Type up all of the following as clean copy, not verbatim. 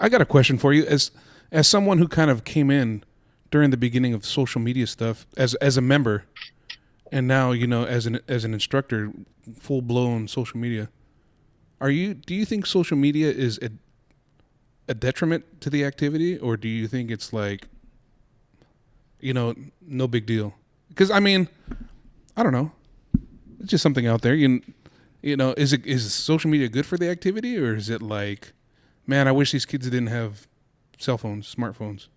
I got a question for you. As someone who kind of came in during the beginning of social media stuff as a member, and now as an instructor, full blown social media. Do you think social media is a detriment to the activity, or do you think it's like, no big deal? Because I mean, I don't know. It's just something out there. Is social media good for the activity, or is it like, man, I wish these kids didn't have cell phones, smartphones?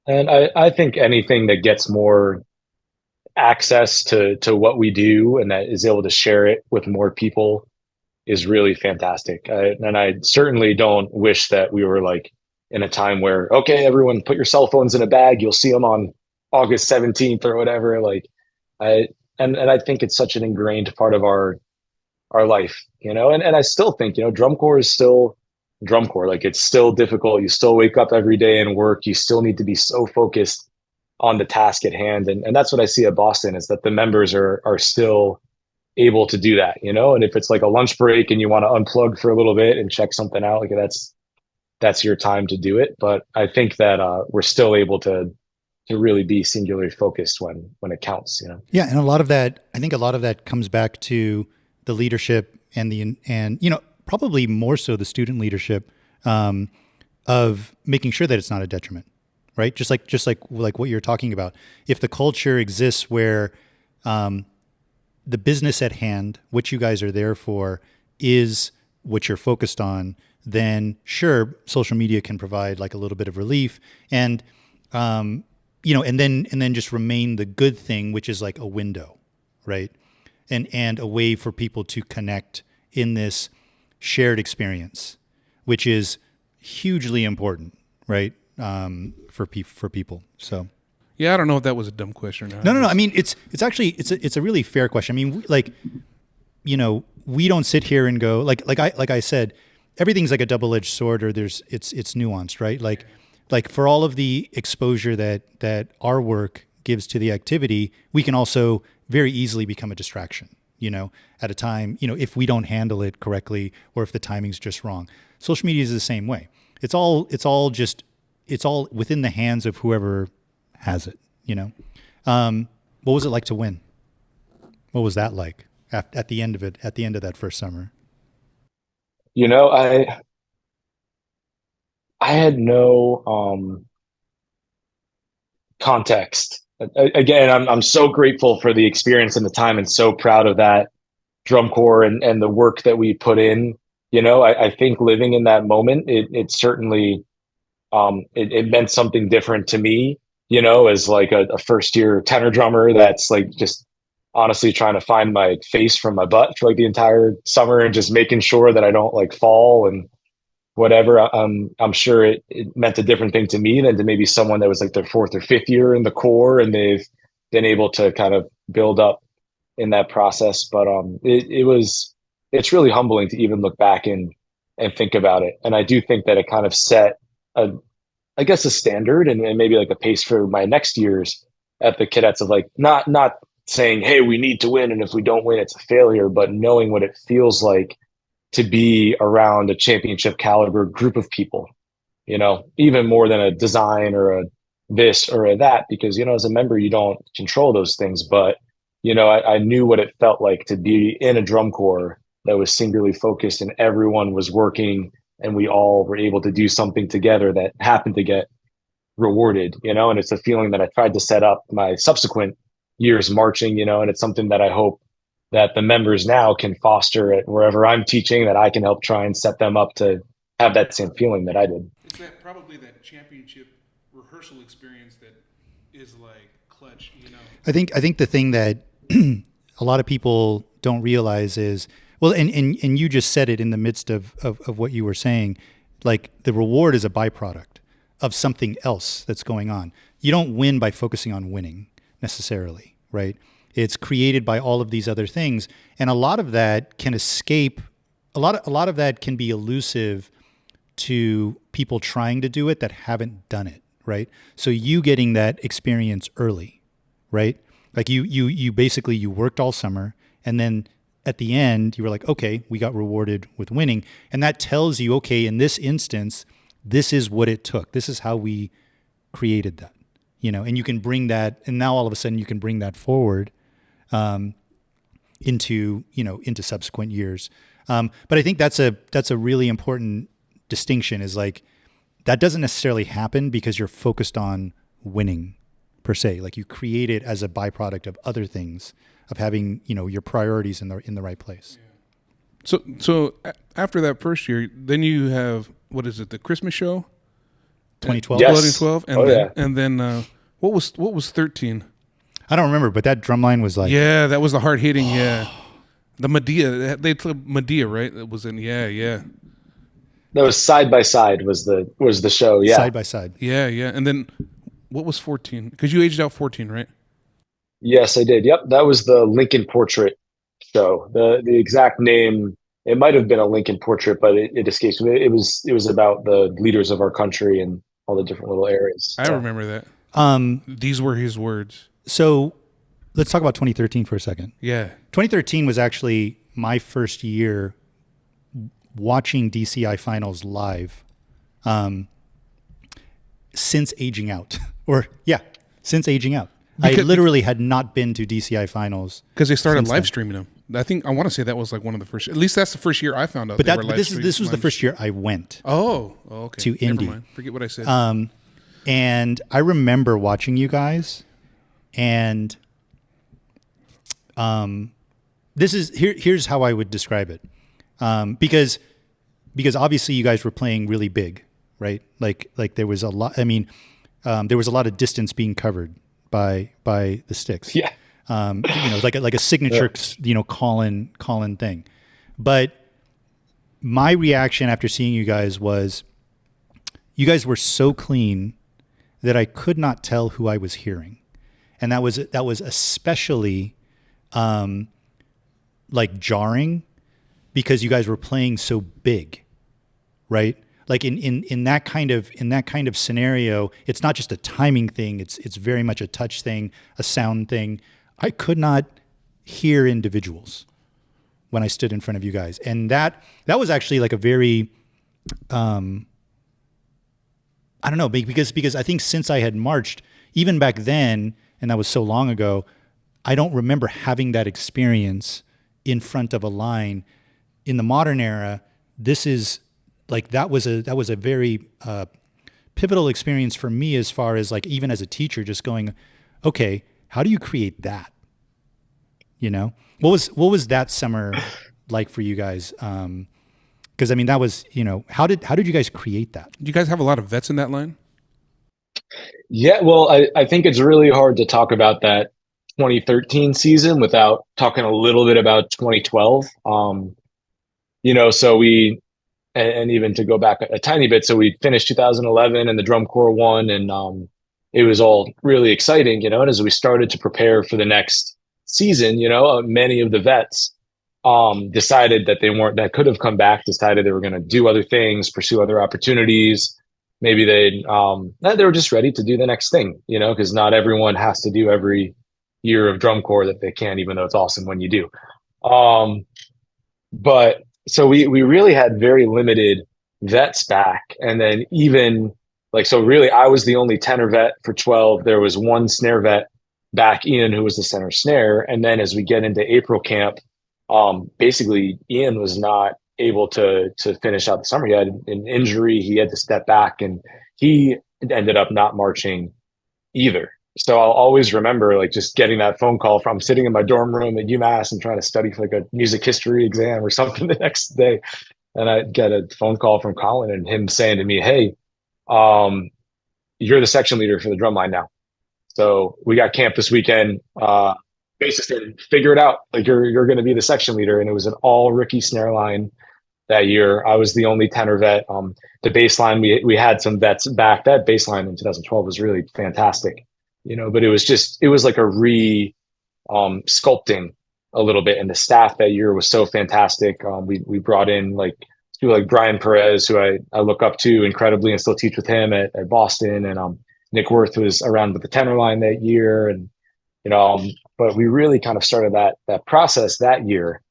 And I think anything that gets more access to what we do and that is able to share it with more people is really fantastic. And I certainly don't wish that we were like in a time where, okay, everyone put your cell phones in a bag. You'll see them on August 17th or whatever. Like I, and I think it's such an ingrained part of our life, and I still think, drum corps is still drum corps. Like it's still difficult. You still wake up every day and work. You still need to be so focused on the task at hand. And that's what I see at Boston is that the members are still able to do that, and if it's like a lunch break and you want to unplug for a little bit and check something out, like that's your time to do it. But I think that we're still able to really be singularly focused when it counts. Yeah, and I think a lot of that comes back to the leadership and probably more so the student leadership of making sure that it's not a detriment, right? Just like what you're talking about. If the culture exists where the business at hand, what you guys are there for, is what you're focused on, then sure, social media can provide like a little bit of relief, and and then just remain the good thing, which is like a window, right? And a way for people to connect in this shared experience, which is hugely important, right? For people. So. Yeah, I don't know if that was a dumb question or not. No. I mean, it's actually it's a really fair question. I mean, we don't sit here and go like I said, everything's like a double-edged sword, or it's nuanced, right? Like for all of the exposure that our work gives to the activity, we can also very easily become a distraction, at a time, if we don't handle it correctly or if the timing's just wrong. Social media is the same way. It's all within the hands of whoever has it. What was it like to win? What was that like at the end of it, at the end of that first summer? you know I had no context. Again, I'm so grateful for the experience and the time, and so proud of that drum corps and the work that we put in. I think living in that moment, it certainly it meant something different to me. As like a first year tenor drummer that's like just honestly trying to find my face from my butt for like the entire summer and just making sure that I don't like fall and whatever. I'm sure it meant a different thing to me than to maybe someone that was like their fourth or fifth year in the corps and they've been able to kind of build up in that process. But it's really humbling to even look back and think about it. And I do think that it kind of set a I guess a standard and maybe like a pace for my next years at the cadets of like not saying, hey, we need to win, and if we don't win, it's a failure, but knowing what it feels like to be around a championship caliber group of people, even more than a design or a this or a that, because, as a member, you don't control those things. But, I knew what it felt like to be in a drum corps that was singularly focused and everyone was working and we all were able to do something together that happened to get rewarded, and it's a feeling that I tried to set up my subsequent years marching, and it's something that I hope that the members now can foster at wherever I'm teaching, that I can help try and set them up to have that same feeling that I did. It's that probably that championship rehearsal experience that is like clutch. I think the thing that a lot of people don't realize is, well, and you just said it in the midst of what you were saying, like the reward is a byproduct of something else that's going on. You don't win by focusing on winning necessarily, right? It's created by all of these other things. And a lot of that can escape, a lot of that can be elusive to people trying to do it that haven't done it, right? So you getting that experience early, right? Like you basically, you worked all summer, and then at the end, you were like, okay, we got rewarded with winning. And that tells you, okay, in this instance, this is what it took. This is how we created that, and you can bring that, and now all of a sudden you can bring that forward into subsequent years. But I think that's a really important distinction, is like, that doesn't necessarily happen because you're focused on winning per se. Like, you create it as a byproduct of other things, of having, your priorities in the right place. So after that first year, then you have, what is it, the Christmas show? 2012. Yes. 2012, and Oh, then yeah. and then what was 13? I don't remember, but that drum line was like, Yeah, that was the hard hitting. Yeah, the Medea. They played Medea, right? It was in. Yeah, That was Side by Side was the show. Yeah. side by side. yeah. And then what was 14? Because you aged out 14, right? Yes, I did. Yep. That was the Lincoln Portrait show. The exact name, it might have been a Lincoln Portrait, but it escapes me. It was about the leaders of our country and all the different little areas. I Yeah. remember that. Um, These were his words. so let's talk about 2013 for a second. Yeah. 2013 was actually my first year watching DCI finals live, since aging out, since aging out. I Because- literally had not been to DCI finals. Because they started Since live then. streaming them. I want to say that was like one of the first. At least that's the first year I found out. But they were live this was the streaming. first year I went. Oh, okay. to Never Indy. mind. Forget what I said. And I remember watching you guys, and here's how I would describe it. Because obviously you guys were playing really big, right? Like there was a lot. I mean, there was a lot of distance being covered by the sticks. Yeah. Like a signature, Colin thing. But my reaction after seeing you guys was, you guys were so clean that I could not tell who I was hearing, and that was especially like jarring, because you guys were playing so big, right? Like in that kind of scenario, it's not just a timing thing. It's very much a touch thing, a sound thing. I could not hear individuals when I stood in front of you guys, and that was actually like a very I don't know, because I think since I had marched, even back then, and that was so long ago, I don't remember having that experience in front of a line. In the modern era, this is like, that was a very pivotal experience for me, as far as like, even as a teacher, just going, okay, how do you create that? What was that summer like for you guys? Because I mean, that was, how did you guys create that? Do you guys have a lot of vets in that line? Yeah, well, I think it's really hard to talk about that 2013 season without talking a little bit about 2012. So and even to go back a tiny bit, so we finished 2011 and the drum corps won, and it was all really exciting, and as we started to prepare for the next season, many of the vets decided that could have come back, decided they were going to do other things, pursue other opportunities. Maybe they were just ready to do the next thing, because not everyone has to do every year of drum corps that they can, even though it's awesome when you do. But so we really had very limited vets back. And then even so really I was the only tenor vet for 12. There was one snare vet back, Ian, who was the center snare. And then as we get into April camp, basically Ian was not able to finish out the summer. He had an injury. He had to step back, and he ended up not marching either. So I'll always remember just getting that phone call from sitting in my dorm room at UMass and trying to study for a music history exam or something the next day. And I get a phone call from Colin and him saying to me, "Hey, you're the section leader for the drum line now. So we got camp this weekend. Bassist said, figure it out. You're going to be the section leader." And it was an all rookie snare line that year. I was the only tenor vet. The bass line, we had some vets back. That bass line in 2012 was really fantastic, but it was like a sculpting a little bit. And the staff that year was so fantastic. We brought in people like Brian Perez, who I look up to incredibly and still teach with him at Boston. And Nick Worth was around with the tenor line that year. And, but we really kind of started that process that year.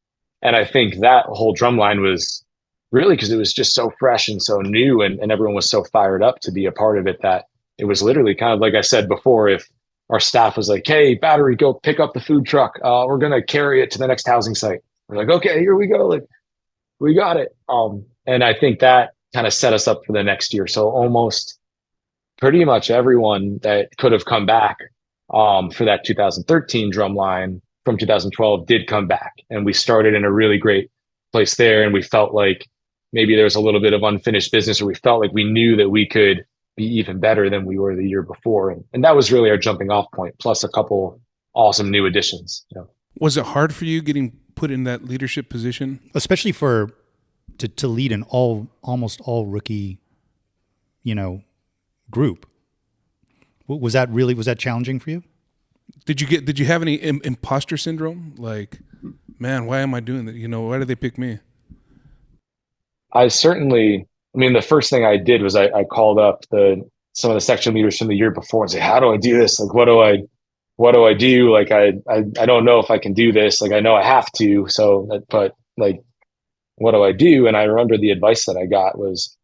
And I think that whole drum line was really because it was just so fresh and so new, and everyone was so fired up to be a part of it, that it was literally kind of like I said before, if our staff was like, hey, battery, go pick up the food truck. We're going to carry it to the next housing site. We're like, okay, here we go. Like, we got it. And I think that kind of set us up for the next year. So almost pretty much everyone that could have come back for that 2013 drum line from 2012 did come back. And we started in a really great place there. And we felt like maybe there was a little bit of unfinished business, or we felt like we knew that we could be even better than we were the year before. And that was really our jumping off point, plus a couple awesome new additions. You know. Was it hard for you getting put in that leadership position? Especially to lead an almost all rookie, group. Was that challenging for you? Did you have any imposter syndrome? Like, man, why am I doing that? Why did they pick me? The first thing I did was I called up some of the section leaders from the year before and say, how do I do this? Like, what do I do? Like, I don't know if I can do this. Like, I know I have to. So, but like, what do I do? And I remember the advice that I got was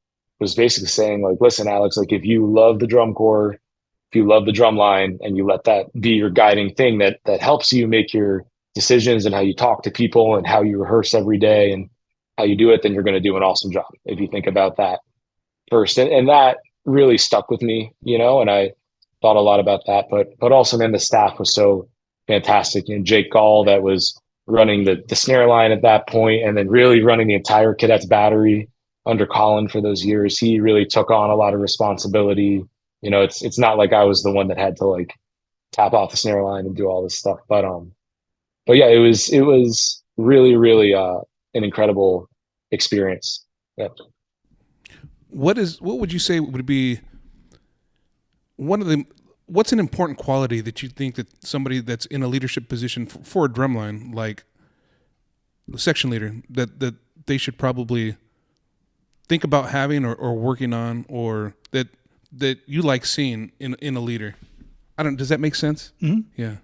basically saying, like, listen, Alex, like, if you love the drum corps, if you love the drum line, and you let that be your guiding thing that helps you make your decisions and how you talk to people and how you rehearse every day and how you do it, then you're going to do an awesome job if you think about that first. And that really stuck with me, and I thought a lot about that, but also then the staff was so fantastic. Jake Gall, that was running the snare line at that point, and then really running the entire cadets battery under Colin for those years. He really took on a lot of responsibility. It's not like I was the one that had to like tap off the snare line and do all this stuff, but yeah, it was really, really, an incredible experience. Yeah. What would you say would be what's an important quality that you think that somebody that's in a leadership position for a drumline, like the section leader, that they should probably think about having or working on, or that you like seeing in a leader? Does that make sense? Mm-hmm. Yeah.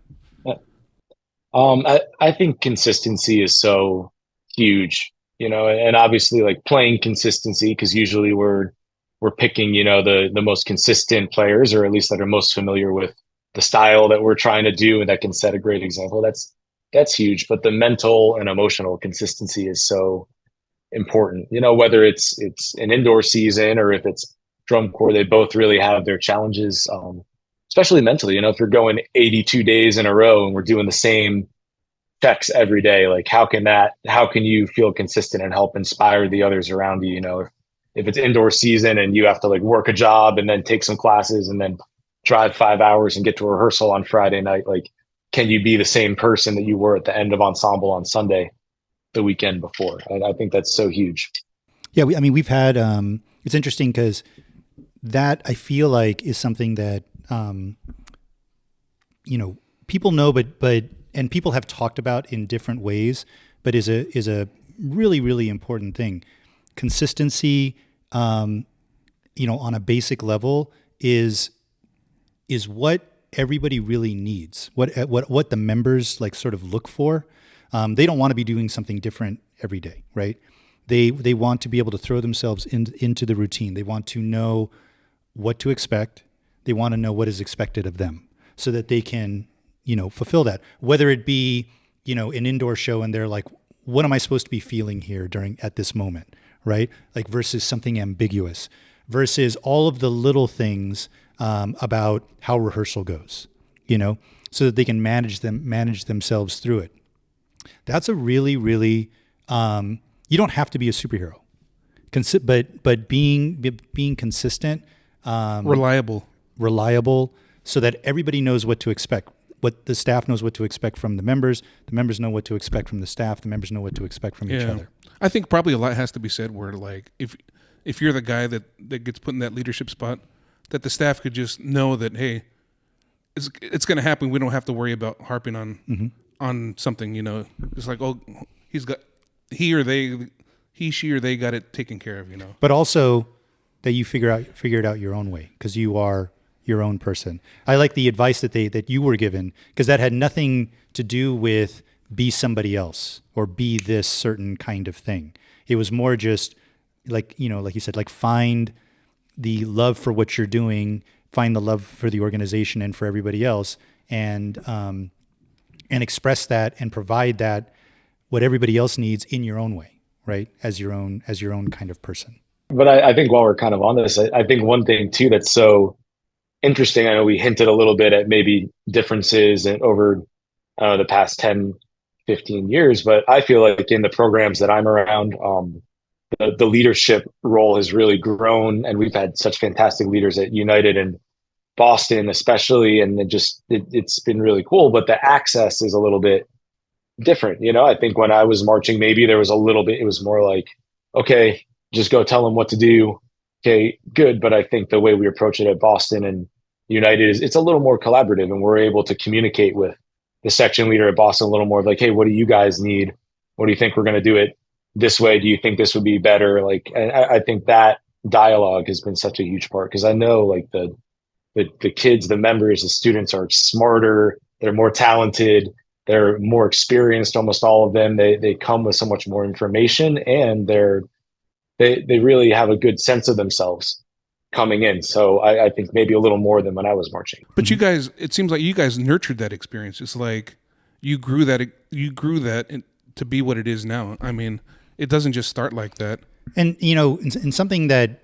I think consistency is so huge, and obviously like playing consistency, because usually we're picking, the most consistent players, or at least that are most familiar with the style that we're trying to do and that can set a great example. That's huge. But the mental and emotional consistency is so important, whether it's an indoor season or if it's drum corps, they both really have their challenges, especially mentally. If you're going 82 days in a row and we're doing the same checks every day, like how can you feel consistent and help inspire the others around you? If it's indoor season and you have to like work a job and then take some classes and then drive 5 hours and get to rehearsal on Friday night, like, can you be the same person that you were at the end of ensemble on Sunday the weekend before? I think that's so huge. Yeah. We've had, it's interesting because that I feel like is something that, people know, and people have talked about in different ways, but is a really, really important thing. Consistency, on a basic level is what everybody really needs. What the members like sort of look for. They don't want to be doing something different every day, right? They want to be able to throw themselves into the routine. They want to know what to expect. They want to know what is expected of them so that they can, fulfill that. Whether it be, an indoor show and they're like, what am I supposed to be feeling here at this moment, right? Like versus something ambiguous, versus all of the little things about how rehearsal goes, so that they can manage themselves through it. That's a really, really, you don't have to be a superhero, but being consistent, reliable, so that everybody knows what to expect. What the staff knows what to expect from the members know what to expect from the staff, the members know what to expect from each other. I think probably a lot has to be said where, like, if you're the guy that gets put in that leadership spot, that the staff could just know that, hey, it's going to happen. We don't have to worry about harping on something, It's like, oh, she or they got it taken care of, But also that you figure it out your own way, because you are your own person. I like the advice that you were given, because that had nothing to do with be somebody else or be this certain kind of thing. It was more just like, like you said, like find the love for what you're doing, find the love for the organization and for everybody else, and express that and provide that what everybody else needs in your own way, right? As your own kind of person. But I think while we're kind of on this, I think one thing too that's so interesting, I know we hinted a little bit at maybe differences over the past 10, 15 years, but I feel like in the programs that I'm around, the leadership role has really grown, and we've had such fantastic leaders at United and Boston especially, and it's been really cool, but the access is a little bit different. I think when I was marching, maybe there was a little bit, it was more like, okay, just go tell them what to do. Okay, good. But I think the way we approach it at Boston and United is it's a little more collaborative, and we're able to communicate with the section leader at Boston a little more of like, hey, what do you guys need? What do you think we're going to do it this way? Do you think this would be better? Like, and I think that dialogue has been such a huge part, because I know like the kids, the members, the students are smarter, they're more talented, they're more experienced, almost all of them. They come with so much more information, and they really have a good sense of themselves coming in. So I think maybe a little more than when I was marching. But you guys, it seems like you guys nurtured that experience. It's like you grew that to be what it is now. I mean, it doesn't just start like that. And, in something that,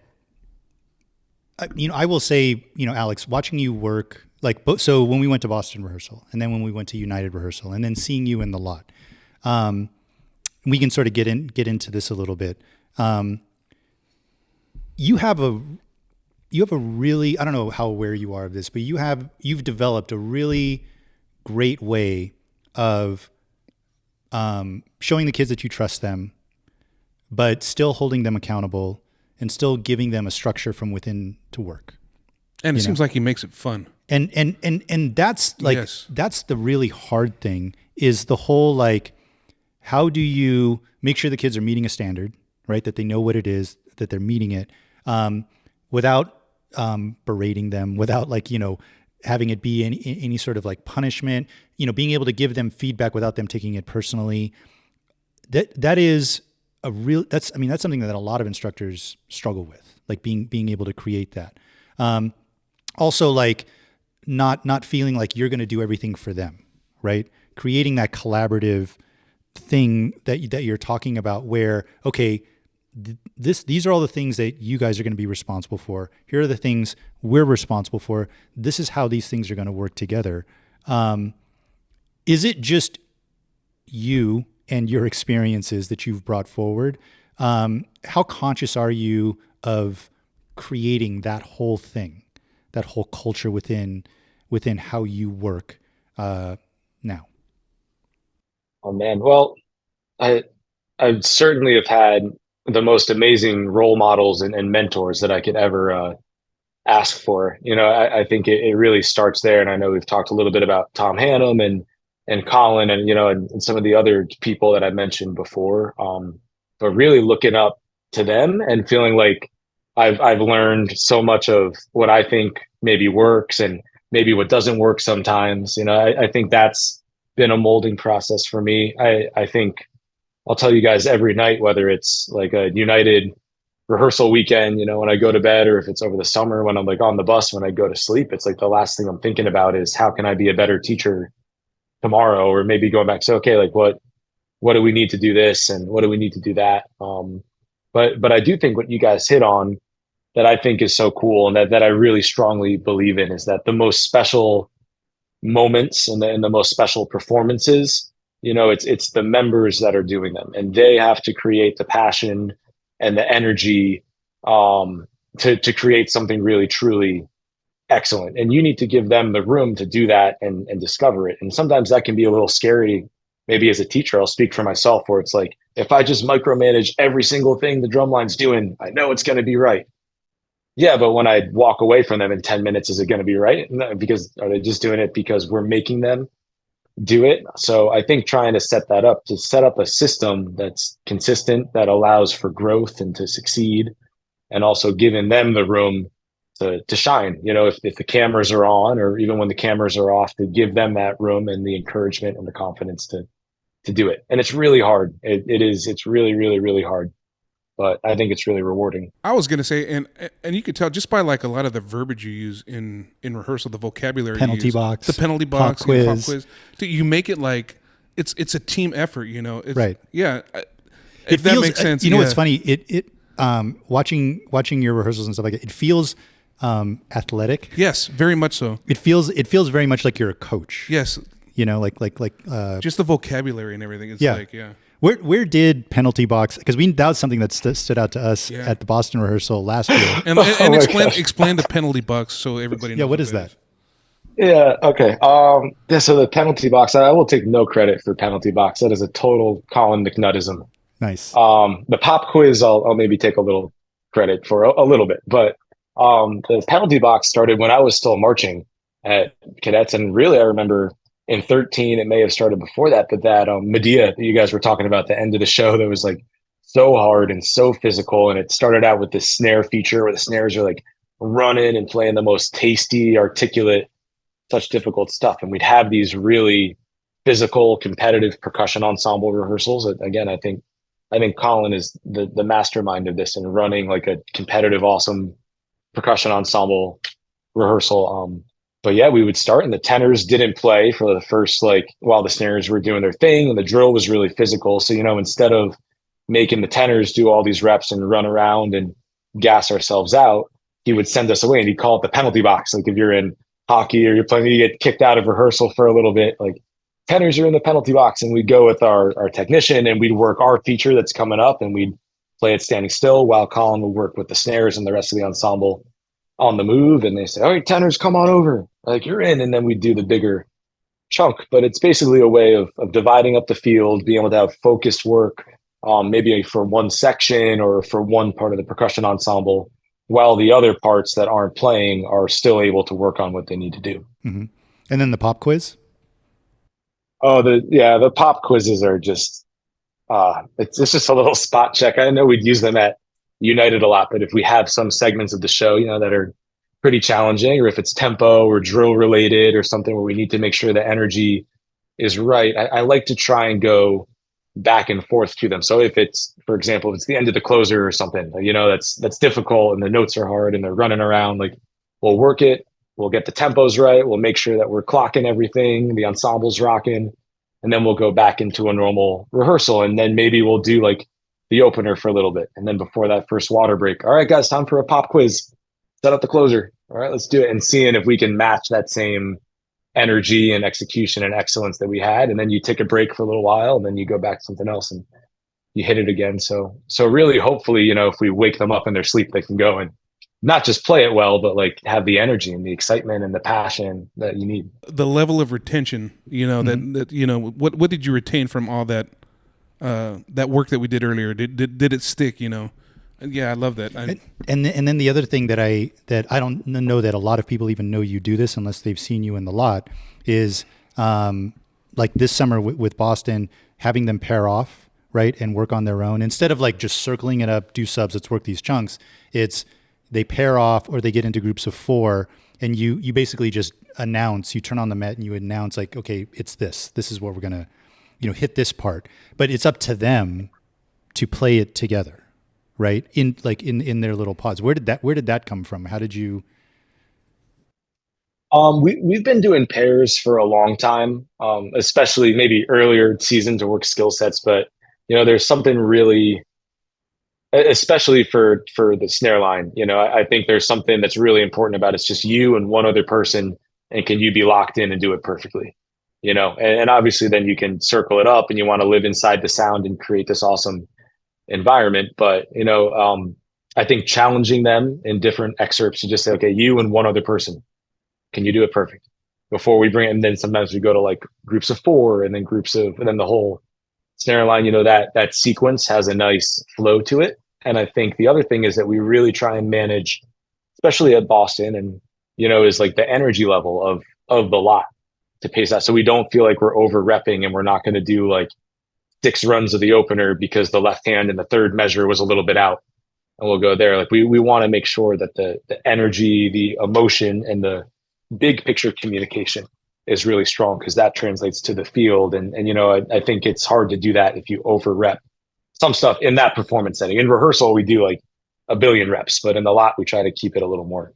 I will say, Alex, watching you work, so when we went to Boston rehearsal, and then when we went to United rehearsal, and then seeing you in the lot, we can sort of get into this a little bit. You have a really, I don't know how aware you are of this, but you've developed a really great way of showing the kids that you trust them, but still holding them accountable and still giving them a structure from within to work. And it seems like he makes it fun. And that's like, yes. That's the really hard thing, is the whole, like, how do you make sure the kids are meeting a standard, right? That they know what it is, that they're meeting it, without berating them, without having it be any sort of like punishment, being able to give them feedback without them taking it personally. That is that's something that a lot of instructors struggle with, like being able to create that. Also, like not feeling like you're going to do everything for them, right? Creating that collaborative thing that you're talking about, where, okay, these are all the things that you guys are going to be responsible for. Here are the things we're responsible for. This is how these things are going to work together. Is it just you and your experiences that you've brought forward? How conscious are you of creating that whole thing, that whole culture within how you work now? Oh man, well, I certainly have had the most amazing role models and mentors that I could ever ask for. I think it really starts there. And I know we've talked a little bit about Tom Hanam and Colin and, and some of the other people that I mentioned before. But really looking up to them and feeling like I've learned so much of what I think maybe works and maybe what doesn't work sometimes. I think that's been a molding process for me. I think I'll tell you guys every night, whether it's like a United rehearsal weekend, when I go to bed, or if it's over the summer when I'm like on the bus, when I go to sleep, it's like the last thing I'm thinking about is how can I be a better teacher tomorrow, or maybe going back. So, okay, like what do we need to do this, and what do we need to do that? But I do think what you guys hit on that I think is so cool, and that I really strongly believe in, is that the most special moments and the most special performances, it's the members that are doing them, and they have to create the passion and the energy to create something really truly excellent. And you need to give them the room to do that and discover it. And sometimes that can be a little scary. Maybe as a teacher, I'll speak for myself, where it's like, if I just micromanage every single thing the drumline's doing, I know it's going to be right. Yeah, but when I walk away from them in 10 minutes, is it going to be right? No, because are they just doing it because we're making them do it? So I think trying to set up a system that's consistent, that allows for growth and to succeed, and also giving them the room to shine. If the cameras are on, or even when the cameras are off, to give them that room and the encouragement and the confidence to to do it. And it's really hard. It's really, really, really hard. But I think it's really rewarding. I was gonna say, and you could tell just by like a lot of the verbiage you use in rehearsal, the vocabulary, Penalty you use, box, the penalty pop box, quiz. pop quiz. So you make it like it's a team effort, you know. It's, Right. Yeah. It If that feels, makes sense. You know yeah. what's funny? Watching your rehearsals and stuff like that, it feels athletic. Yes, very much so. It feels very much like you're a coach. Yes, You know, like just the vocabulary and everything. It's yeah. like yeah. Where did penalty box? Because that was something that stood out to us Yeah. at the Boston rehearsal last year. And Oh my gosh. explain the penalty box so everybody knows. Yeah, what is that? Yeah, okay. Yeah, so the penalty box, I will take no credit for penalty box. That is a total Colin McNuttism. Nice. The pop quiz, I'll maybe take a little credit for a little bit, but the penalty box started when I was still marching at cadets, and really I remember in 13, it may have started before that, but that Medea that you guys were talking about at the end of the show that was like so hard and so physical, and it started out with this snare feature where the snares are like running and playing the most tasty, articulate, such difficult stuff, and we'd have these really physical, competitive percussion ensemble rehearsals. Again, I think Colin is the mastermind of this and running like a competitive, awesome percussion ensemble rehearsal. But yeah, we would start and the tenors didn't play for the first, like, while the snares were doing their thing, and the drill was really physical. So, you know, instead of making the tenors do all these reps and run around and gas ourselves out, he would send us away and he'd call it the penalty box. Like if you're in hockey or you're playing, you get kicked out of rehearsal for a little bit, like tenors are in the penalty box, and we'd go with our technician and we'd work our feature that's coming up and we'd play it standing still while Colin would work with the snares and the rest of the ensemble on the move. And they say, all right, tenors, come on over, like you're in. And then we'd do the bigger chunk. But it's basically a way of dividing up the field, being able to have focused work, maybe for one section or for one part of the percussion ensemble, while the other parts that aren't playing are still able to work on what they need to do. Mm-hmm. And then the pop quiz. Oh, the pop quizzes are just it's just a little spot check. I know we'd use them at United a lot, but if we have some segments of the show, you know, that are pretty challenging, or if it's tempo or drill related or something where we need to make sure the energy is right, I like to try and go back and forth to them. So if it's, for example, if it's the end of the closer or something, you know, that's difficult and the notes are hard and they're running around, like we'll work it, we'll get the tempos right, we'll make sure that we're clocking everything, the ensemble's rocking, and then we'll go back into a normal rehearsal. And then maybe we'll do like the opener for a little bit. And then before that first water break, all right, guys, time for a pop quiz. Set up the closer. All right, let's do it. And seeing if we can match that same energy and execution and excellence that we had. And then you take a break for a little while and then you go back to something else and you hit it again. So really, hopefully, you know, if we wake them up in their sleep, they can go and not just play it well, but like have the energy and the excitement and the passion that you need. The level of retention, you know, Mm-hmm. that you know, what did you retain from all that that work that we did earlier? Did it stick? You know, yeah, I love that. And then the other thing that I don't know that a lot of people even know you do this unless they've seen you in the lot is like this summer with Boston, having them pair off, right, and work on their own instead of like just circling it up, do subs, let's work these chunks. It's they pair off or they get into groups of 4, and you basically just announce. You turn on the Met and you announce like, okay, it's this. This is what we're gonna, you know, hit this part. But it's up to them to play it together. Right. In their little pods. Where did that come from? How did you? We've been doing pairs for a long time, especially maybe earlier season to work skill sets. But you know, there's something really, especially for the snare line. You know, I think there's something that's really important about it's just you and one other person, and can you be locked in and do it perfectly? You know, and obviously then you can circle it up and you want to live inside the sound and create this awesome environment. But you know, I think challenging them in different excerpts to just say, okay, you and one other person, can you do it perfect before we bring it? And then sometimes we go to like groups of 4 and then and then the whole snare line, you know, that sequence has a nice flow to it. And I think the other thing is that we really try and manage, especially at Boston, and you know, is like the energy level of the lot to pace that, so we don't feel like we're over repping and we're not going to do like 6 runs of the opener because the left hand in the third measure was a little bit out, and we'll go there. Like we want to make sure that the energy, the emotion, and the big picture communication is really strong because that translates to the field. And you know, I think it's hard to do that if you over rep some stuff in that performance setting. In rehearsal, we do like a billion reps, but in the lot, we try to keep it a little more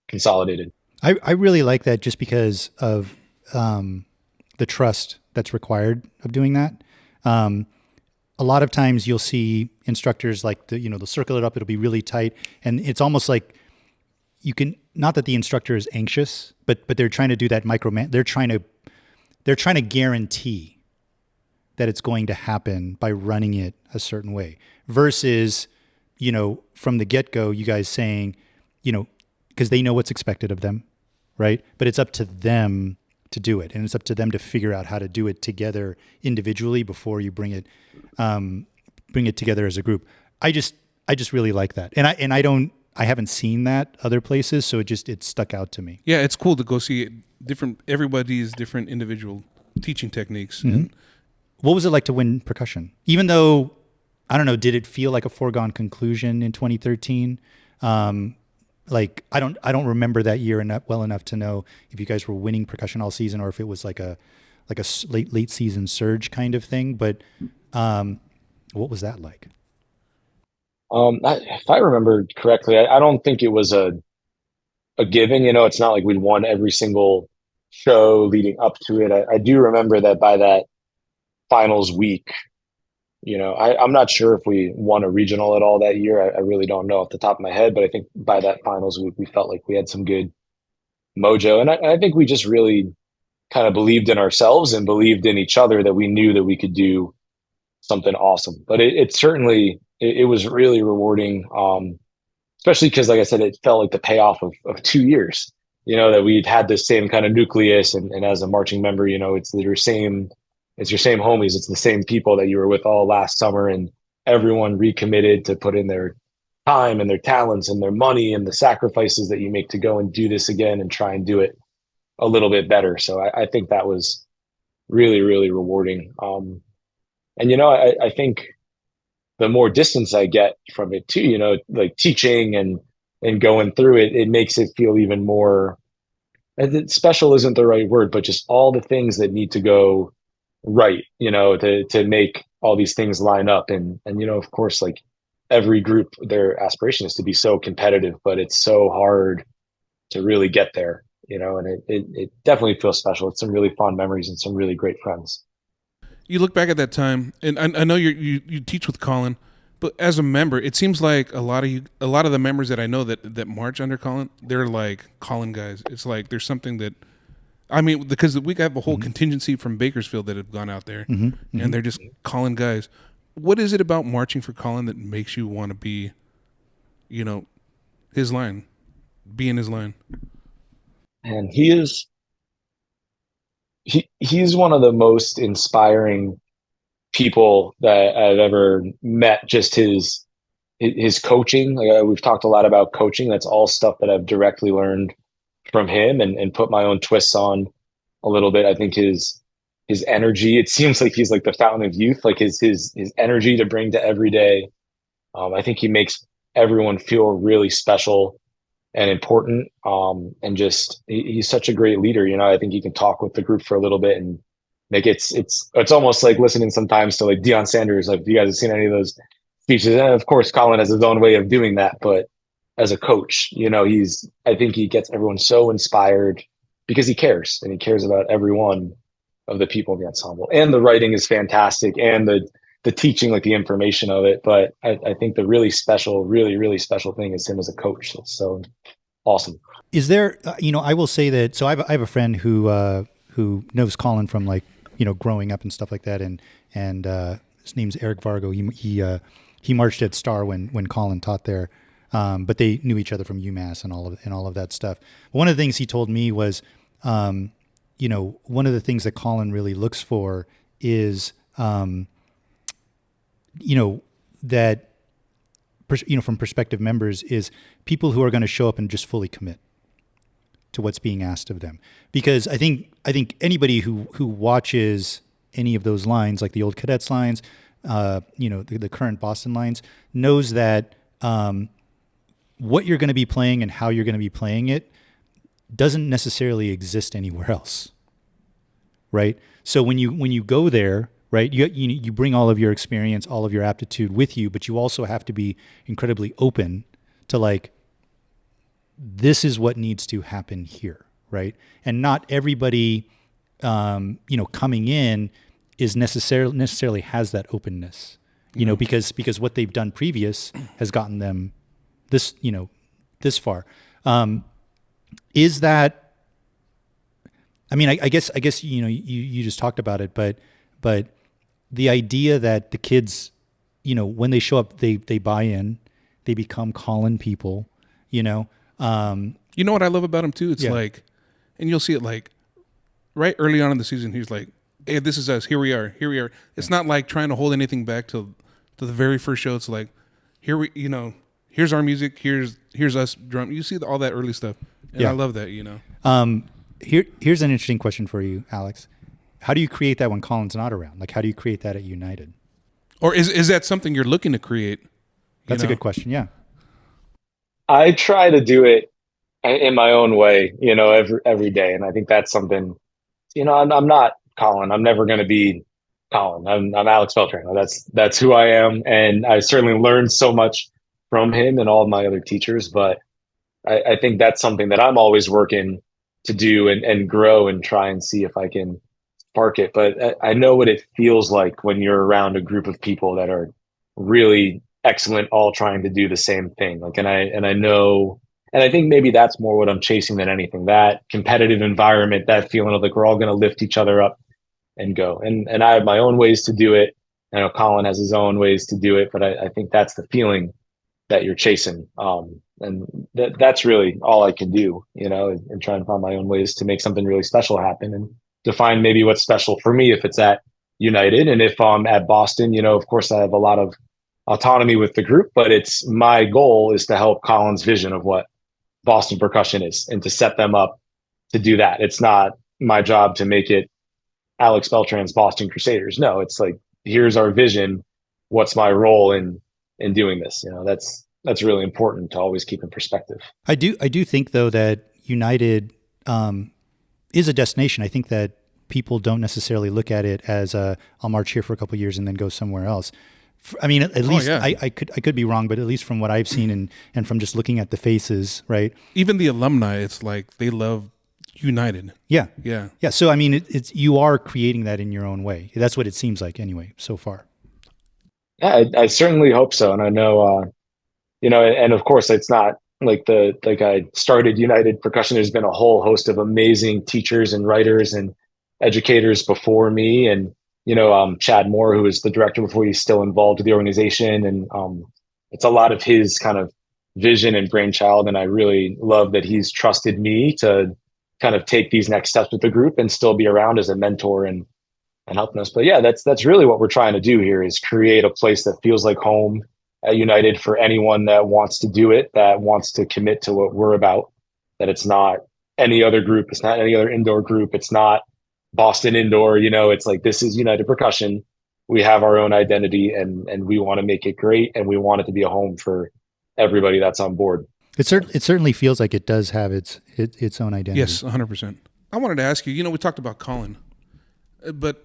consolidated. I really like that just because of the trust that's required of doing that. A lot of times you'll see instructors like they'll circle it up. It'll be really tight. And it's almost like you can, not that the instructor is anxious, but they're trying to do that they're trying to guarantee that it's going to happen by running it a certain way versus, from the get-go, you guys saying, because they know what's expected of them, right? But it's up to them to do it. And it's up to them to figure out how to do it together individually before you bring it together as a group. I just really like that. And I haven't seen that other places. So it stuck out to me. Yeah. It's cool to go see everybody's different individual teaching techniques. Mm-hmm. And what was it like to win percussion? Even though, I don't know, did it feel like a foregone conclusion in 2013? Like I don't remember that year well enough to know if you guys were winning percussion all season or if it was like a late season surge kind of thing. But what was that like? If I remember correctly, I don't think it was a given. It's not like we'd won every single show leading up to it. I do remember that by that finals week, I'm not sure if we won a regional at all that year. I really don't know off the top of my head, but I think by that finals week, we felt like we had some good mojo. And I think we just really kind of believed in ourselves and believed in each other that we knew that we could do something awesome. But it certainly, it was really rewarding, especially because, like I said, it felt like the payoff of 2 years, that we'd had this same kind of nucleus. And as a marching member, it's your same homies. It's the same people that you were with all last summer, and everyone recommitted to put in their time and their talents and their money and the sacrifices that you make to go and do this again and try and do it a little bit better. So I think that was really, really rewarding. I think the more distance I get from it too, like teaching and going through it, it makes it feel even more, special isn't the right word, but just all the things that need to go right, to make all these things line up. And of course, like every group, their aspiration is to be so competitive, but it's so hard to really get there, and it definitely feels special. It's some really fond memories and some really great friends. you look back at that time, and I know you teach with Colin, but as a member, it seems like a lot of the members that I know that march under Colin, they're like Colin guys. It's like there's something that, I mean, because we have a whole contingency from Bakersfield that have gone out there, and they're just Colin guys. What is it about marching for Colin that makes you want to be, his line, be in his line? And he's one of the most inspiring people that I've ever met. Just his coaching. Like, we've talked a lot about coaching. That's all stuff that I've directly learned from him and put my own twists on a little bit. I think his energy, it seems like he's like the fountain of youth, like his energy to bring to every day. I think he makes everyone feel really special and important. And just, he's such a great leader. I think he can talk with the group for a little bit and make it's almost like listening sometimes to like Deion Sanders. Like, if you guys have seen any of those speeches, and of course, Colin has his own way of doing that, but as a coach, I think he gets everyone so inspired because he cares, and he cares about every one of the people in the ensemble. And the writing is fantastic, and the teaching, like the information of it. But I think the really special, really, really special thing is him as a coach. That's so awesome. Is there, I will say that, so I have a friend who knows Colin from like, growing up and stuff like that. And his name's Eric Vargo. He marched at Star when Colin taught there. But they knew each other from UMass and all of that stuff. One of the things he told me was, one of the things that Colin really looks for is, that, from prospective members, is people who are going to show up and just fully commit to what's being asked of them. Because I think anybody who watches any of those lines, like the old Cadets lines, the current Boston lines, knows that what you're going to be playing and how you're going to be playing it doesn't necessarily exist anywhere else. right? So when you go there, right, you bring all of your experience, all of your aptitude with you, but you also have to be incredibly open to like, this is what needs to happen here, right? And not everybody, coming in is necessarily has that openness, because what they've done previous has gotten them this, this far. Is that, I mean, I guess, you just talked about it, but the idea that the kids, when they show up, they buy in, they become Colin people, You know what I love about him too? It's like, and you'll see it like right early on in the season. He's like, "Hey, this is us. Here we are. Here we are." It's not like trying to hold anything back to the very first show. It's like, here's our music. Here's us drum. You see all that early stuff, and I love that. Here's an interesting question for you, Alex. How do you create that when Colin's not around? Like, how do you create that at United? Or is that something you're looking to create? That's a good question. Yeah. I try to do it in my own way, every day. And I think that's something, I'm not Colin. I'm never going to be Colin. I'm Alex Beltran. That's who I am. And I certainly learned so much from him and all of my other teachers. But I think that's something that I'm always working to do and grow and try and see if I can spark it. But I know what it feels like when you're around a group of people that are really excellent, all trying to do the same thing. Like, and I know, and I think maybe that's more what I'm chasing than anything, that competitive environment, that feeling of like, we're all going to lift each other up and go. And I have my own ways to do it. I know Colin has his own ways to do it, but I think that's the feeling that you're chasing. And that's really all I can do, and try and find my own ways to make something really special happen and define maybe what's special for me if it's at United. And if I'm at Boston, of course I have a lot of autonomy with the group, but it's my goal is to help Colin's vision of what Boston Percussion is and to set them up to do that. It's not my job to make it Alex Beltran's Boston Crusaders. No, it's like, here's our vision. What's my role in doing this? That's really important to always keep in perspective. I do think though that United is a destination. I think that people don't necessarily look at it as I'll march here for a couple of years and then go somewhere else. I mean, at least I could be wrong, but at least from what I've seen and from just looking at the faces, right? Even the alumni, it's like they love United. Yeah. Yeah. Yeah. So, I mean, it's you are creating that in your own way. That's what it seems like anyway, so far. Yeah, I certainly hope so. And I know, and of course it's not like I started United Percussion. There's been a whole host of amazing teachers and writers and educators before me. And, Chad Moore, who was the director before, he's still involved with the organization. And it's a lot of his kind of vision and brainchild. And I really love that he's trusted me to kind of take these next steps with the group and still be around as a mentor and helping us. But yeah, that's really what we're trying to do here, is create a place that feels like home at United for anyone that wants to do it, that wants to commit to what we're about, that it's not any other group. It's not any other indoor group. It's not Boston Indoor, it's like, this is United Percussion. We have our own identity and we want to make it great. And we want it to be a home for everybody that's on board. It certainly feels like it does have its own identity. Yes, 100%. I wanted to ask you, we talked about Colin, but,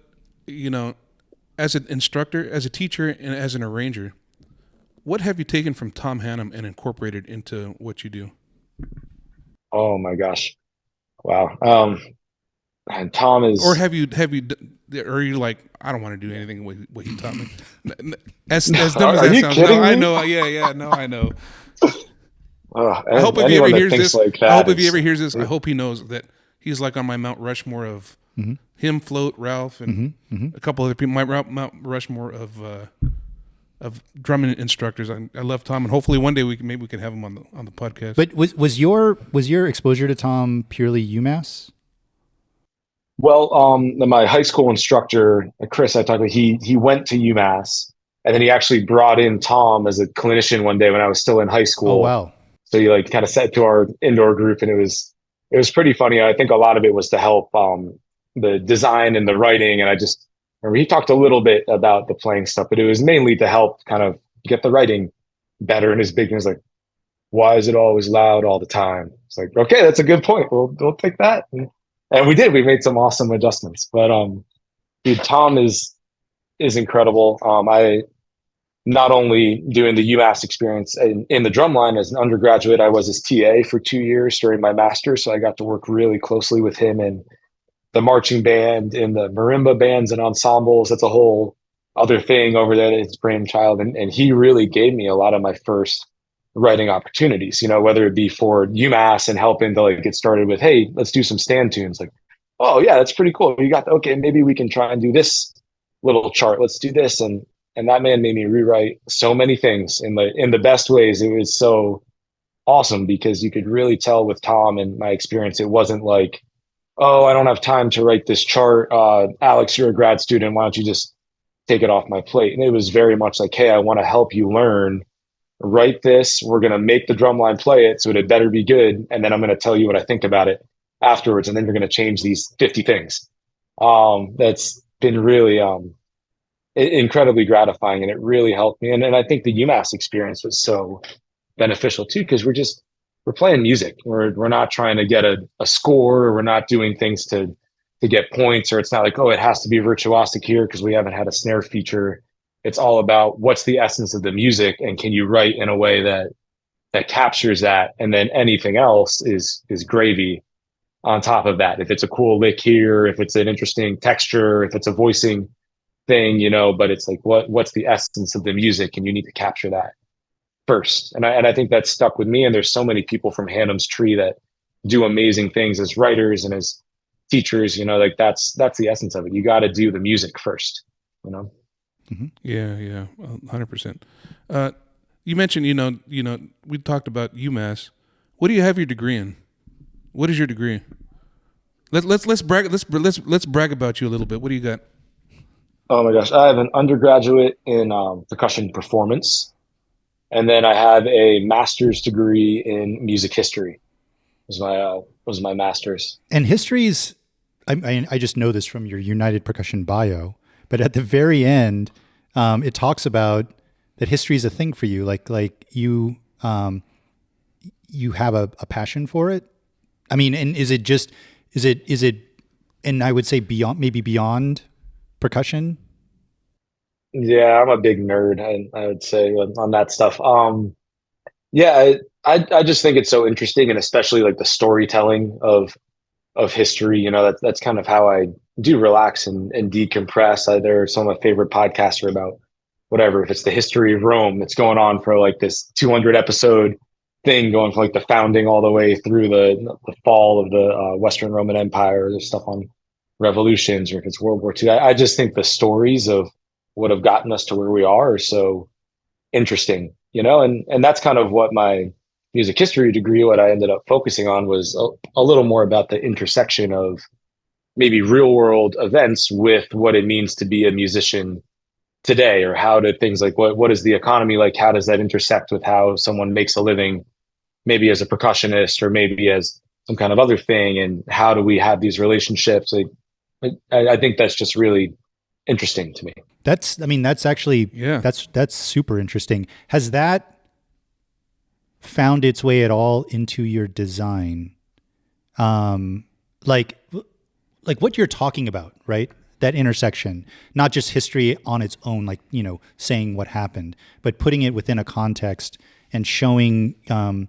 as an instructor, as a teacher, and as an arranger, what have you taken from Tom Hanam and incorporated into what you do? Oh my gosh. Wow. And Tom is, or have you, or are you like, I don't want to do anything what he taught me? As dumb as that sounds. No, I know. Yeah. No, I know. I hope if he ever hears this, I hope he knows that he's like on my Mount Rushmore of him, Float, Ralph, and a couple other people. My Mount Rushmore of drumming instructors. I love Tom, and hopefully one day we can have him on the podcast. But was your exposure to Tom purely UMass? Well, my high school instructor, Chris, I talked to, he went to UMass, and then he actually brought in Tom as a clinician one day when I was still in high school. Oh, wow. So he kind of said to our indoor group, and it was pretty funny. I think a lot of it was to help the design and the writing. And I just remember he talked a little bit about the playing stuff, but it was mainly to help kind of get the writing better. And his big thing was like, why is it always loud all the time? It's like, okay, that's a good point. We'll take that. And And we did. We made some awesome adjustments. But dude, Tom is incredible. I not only doing the UMass experience in the drumline as an undergraduate, I was his TA for 2 years during my master's. So I got to work really closely with him in the marching band, in the marimba bands and ensembles. That's a whole other thing over there. It's brainchild. And he really gave me a lot of my first writing opportunities, whether it be for UMass and helping to like get started with, hey, let's do some stand tunes. Like, oh yeah, that's pretty cool. You got, okay, maybe we can try and do this little chart. Let's do this. And that man made me rewrite so many things in the best ways. It was so awesome because you could really tell with Tom and my experience, it wasn't like, oh, I don't have time to write this chart. Alex, you're a grad student. Why don't you just take it off my plate? And it was very much like, hey, I want to help you learn. Write this. We're going to make the drumline play it, so it better be good. And then I'm going to tell you what I think about it afterwards. And then you're going to change these 50 things. That's been really incredibly gratifying, and it really helped me. And I think the UMass experience was so beneficial too, because we're playing music. We're not trying to get a score, or we're not doing things to get points, or it's not like, oh, it has to be virtuosic here because we haven't had a snare feature. It's all about what's the essence of the music, and can you write in a way that captures that, and then anything else is gravy on top of that. If it's a cool lick here, if it's an interesting texture, if it's a voicing thing, but it's like, what's the essence of the music, and you need to capture that first. And I think that stuck with me. And there's so many people from Hanam's tree that do amazing things as writers and as teachers, like that's the essence of it. You got to do the music first, Mm-hmm. Yeah, 100%. You mentioned, we talked about UMass. What do you have your degree in? What is your degree? Let's brag. Let's brag about you a little bit. What do you got? Oh my gosh, I have an undergraduate in percussion performance, and then I have a master's degree in music history. Was my master's. And history's, I just know this from your United Percussion bio, but at the very end, it talks about that history is a thing for you. Like you have a passion for it. I mean, and is it, and I would say beyond percussion. Yeah, I'm a big nerd. I would say on that stuff. Yeah, I just think it's so interesting, and especially like the storytelling of history. That's kind of how I do relax and decompress. There are some of my favorite podcasts are about whatever. If it's the history of Rome, it's going on for like this 200 episode thing, going from like the founding all the way through the fall of the Western Roman Empire. There's stuff on revolutions, or if it's World War II. I just think the stories of what have gotten us to where we are so interesting, and that's kind of what my music history degree, what I ended up focusing on was a little more about the intersection of maybe real world events with what it means to be a musician today, or how do things like what is the economy like? How does that intersect with how someone makes a living, maybe as a percussionist or maybe as some kind of other thing? And how do we have these relationships? I think that's just really interesting to me. That's actually, yeah, that's super interesting. Has that found its way at all into your design? Like what you're talking about, right? That intersection, not just history on its own, like, saying what happened, but putting it within a context and showing, and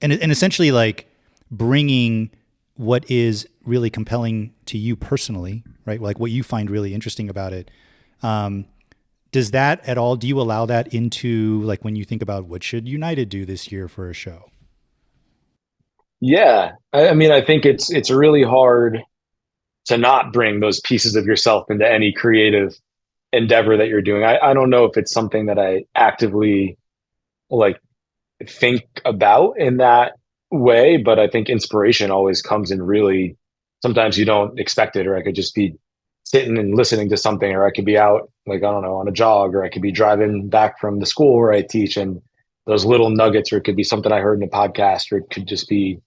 essentially like bringing what is really compelling to you personally, right? Like what you find really interesting about it. Does that at all, do you allow that into like when you think about what should United do this year for a show? Yeah. I mean, I think it's really hard to not bring those pieces of yourself into any creative endeavor that you're doing. I don't know if it's something that I actively like think about in that way, but I think inspiration always comes in really, sometimes you don't expect it, or I could just be sitting and listening to something, or I could be out, like, I don't know, on a jog, or I could be driving back from the school where I teach, and those little nuggets, or it could be something I heard in a podcast, or it could just be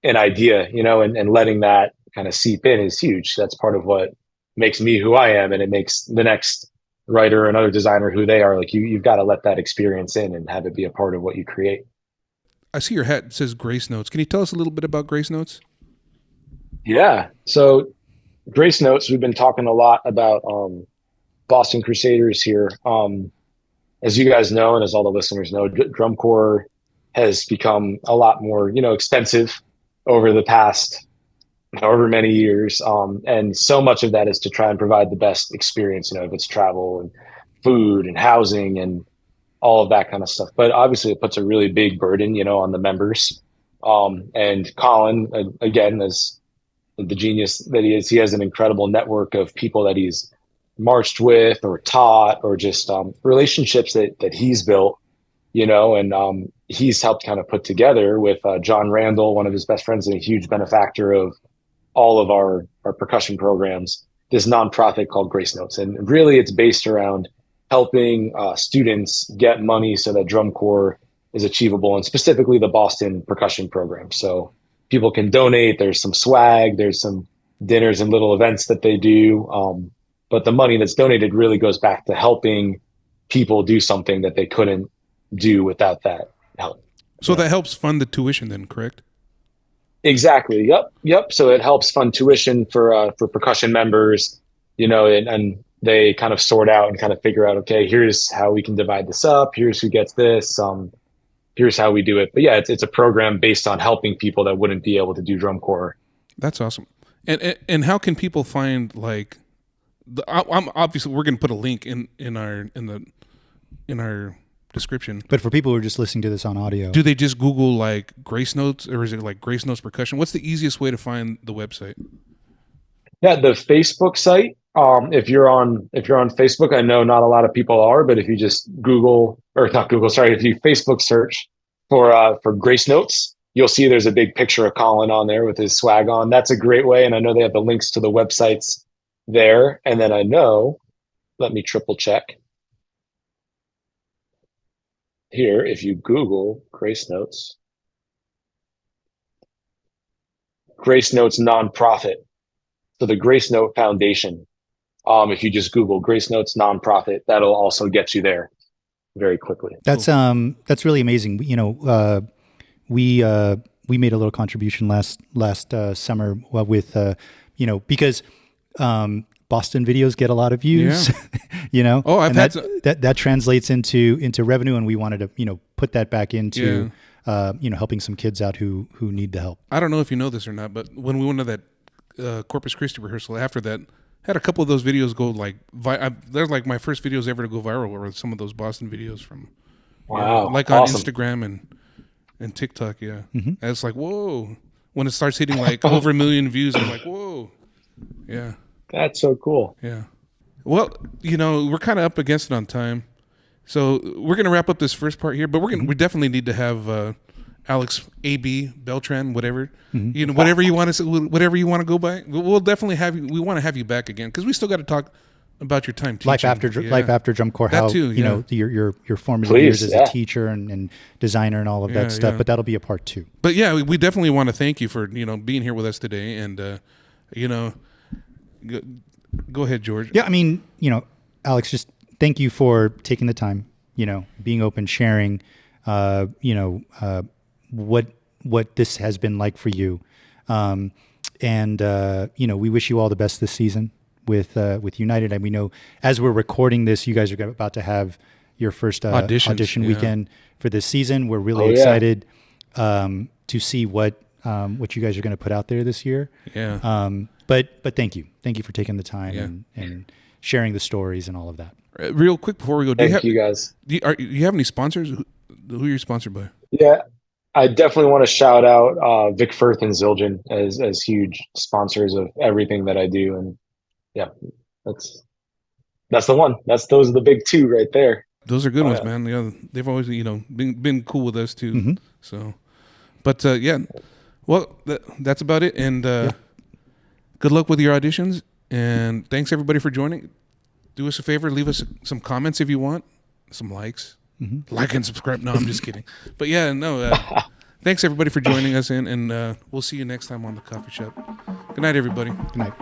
an idea, and letting that kind of seep in is huge. That's part of what makes me who I am, and it makes the next writer or another designer who they are. Like you've got to let that experience in and have it be a part of what you create. I see your hat says Grace Notes. Can you tell us a little bit about Grace Notes? Yeah. So Grace Notes, we've been talking a lot about Boston Crusaders here. As you guys know, and as all the listeners know, drum corps has become a lot more, expensive over the past however many years. And so much of that is to try and provide the best experience, if it's travel and food and housing and all of that kind of stuff. But obviously it puts a really big burden, on the members. And Colin, again, as the genius that he is, he has an incredible network of people that he's marched with or taught or just relationships that he's built, and he's helped kind of put together with John Randall, one of his best friends and a huge benefactor of all of our percussion programs, this nonprofit called Grace Notes. And really it's based around helping students get money so that drum corps is achievable, and specifically the Boston percussion program. So people can donate. There's some swag. There's some dinners and little events that they do. But the money that's donated really goes back to helping people do something that they couldn't do without that help. So that helps fund the tuition then, correct? Exactly. Yep. So it helps fund tuition for percussion members, and they kind of sort out and kind of figure out, okay, here's how we can divide this up. Here's who gets this. Here's how we do it. But yeah, it's a program based on helping people that wouldn't be able to do drum corps. That's awesome. And how can people find like I'm obviously we're going to put a link in our description. But for people who are just listening to this on audio, do they just Google like Grace Notes, or is it like Grace Notes Percussion? What's the easiest way to find the website? Yeah, the Facebook site. If you're on Facebook, I know not a lot of people are, but if you just if you Facebook search for Grace Notes, you'll see there's a big picture of Colin on there with his swag on. That's a great way, and I know they have the links to the websites there. And then let me triple check here. If you Google Grace Notes nonprofit, so the Grace Note Foundation, if you just Google Grace Notes nonprofit, that'll also get you there very quickly. That's really amazing. We made a little contribution last summer with because Boston videos get a lot of views, Yeah. Oh, I've had that translates into revenue, and we wanted to put that back into helping some kids out who need the help. I don't know if you know this or not, but when we went to that Corpus Christi rehearsal, after that, had a couple of those videos go like they're like my first videos ever to go viral were some of those Boston videos from like on awesome. Instagram and TikTok. Yeah, Mm-hmm. and it's like whoa, when it starts hitting like over 1 million views, I'm like whoa, yeah. That's so cool. Yeah. Well, we're kind of up against it on time. So we're going to wrap up this first part here, but we definitely need to have Alex AB Beltran, whatever, whatever you want to go by. We'll definitely have you. We want to have you back again because we still got to talk about your time teaching. Life after drum corps. How too, your formative years as a teacher and designer and all of that stuff. But that'll be a part 2. But yeah, we definitely want to thank you for being here with us today, and Go ahead, George. Yeah, I mean, Alex, just thank you for taking the time, being open, sharing, what this has been like for you. We wish you all the best this season with United. And we know as we're recording this, you guys are about to have your first audition weekend for this season. We're really excited to see what you guys are going to put out there this year. Yeah. But thank you for taking the time and sharing the stories and all of that. Real quick before we go, Thank you guys. Do you have any sponsors? Who are you sponsored by? Yeah, I definitely want to shout out Vic Firth and Zildjian as huge sponsors of everything that I do, and yeah, that's the one. Those are the big 2 right there. Those are good ones, man. Yeah, they've always been cool with us too. Mm-hmm. So, but well, that's about it, and good luck with your auditions, and thanks everybody for joining. Do us a favor, leave us some comments if you want, some likes. Mm-hmm. Like and subscribe. No, I'm just kidding. But yeah, no. Thanks everybody for joining us, and we'll see you next time on the coffee shop. Good night, everybody. Good night.